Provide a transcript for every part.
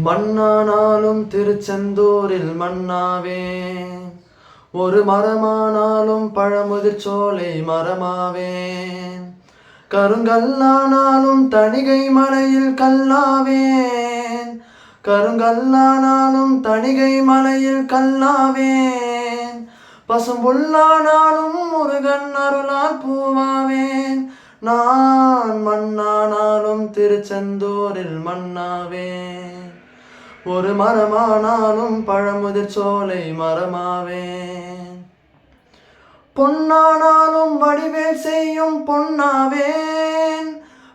மண்ணானாலும் திருச்செந்தூரில் மண்ணாவேன், ஒரு மரமானாலும் பழமுதிர் சோலை மரமாவேன், கருங்கல்லானாலும் தணிகை மலையில் கல்லாவேன், கருங்கல்லானாலும் தணிகை மலையில் கல்லாவேன், பசும்புல்லானாலும் முருகன் அருளால் பூவாவேன், நான் மண்ணானாலும் திருச்செந்தூரில் மண்ணாவேன், ஒரு மரமானாலும் பழமுதிர் சோலை மரமாவேன், பொன்னானாலும் வடிவேல் செய்யும் பொன்னாவேன்,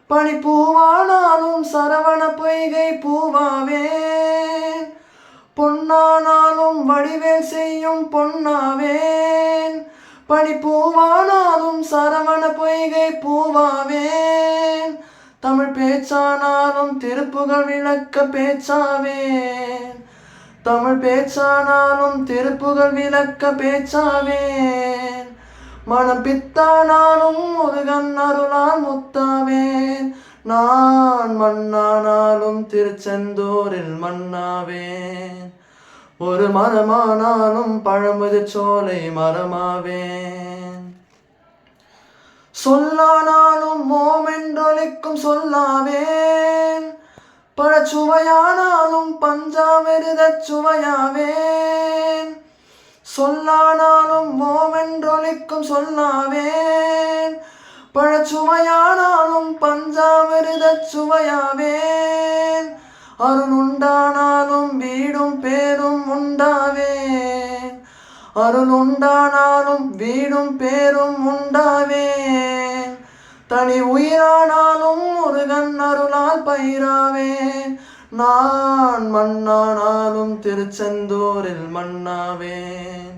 பனிப்பூவானாலும் சரவண பொய்கை பூவாவேன், பொன்னானாலும் வடிவேல் செய்யும் பொன்னாவேன், பனிப்பூவானாலும் சரவண பொய்கை பூவாவேன், தமிழ் பேச்சானாலும் திருப்புகழ் விளக்க பேச்சாவேன், தமிழ் பேச்சானாலும் திருப்புகழ் விளக்க பேச்சாவேன், மனம் பித்தானாலும் முருகன் அருளால் முத்தாவேன், நான் மண்ணானாலும் திருச்செந்தூரில் மண்ணாவேன், ஒரு மரமானாலும் பழமுதிர் சோலை மரமாவேன், சொல்லானாலும் மோமென்றொலிக்கும் சொல்லாவேன், பழச்சுவையானாலும் பஞ்சாமிர்தச் சுவையாவேன், சொல்லானாலும் மோமென்றொலிக்கும் சொல்லாவேன், பழச்சுவையானாலும் பஞ்சாமிர்தச் சுவையாவேன், அருள் உண்டானாலும் வீடும் பேரும் உண்டாவேன், அருள் உண்டானாலும் வீடும் பேரும் உண்டாவேன், தனி உயிரானாலும் முருகன் அருளால் பயிராவேன், நான் மண்ணானாலும் திருச்செந்தூரில் மண்ணாவேன்,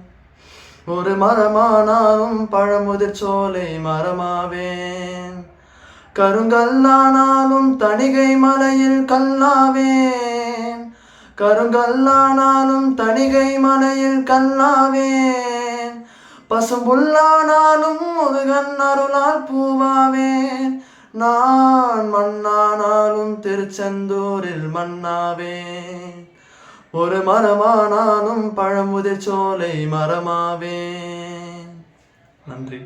ஒரு மரமானாலும் பழமுதிர் சோலை மரமாவேன், கருங்கல்லானாலும் தணிகை மலையில் கல்லாவேன், கருங்கல்லானாலும் தணிகை மலையில் கல்லாவேன், பசும்புல்லானாலும் முருகன் அருளால் பூவாவேன், நான் மண்ணானாலும் திருச்செந்தூரில் மண்ணாவேன், ஒரு மரமானாலும் பழமுதிர் சோலை மரமாவேன். நன்றி.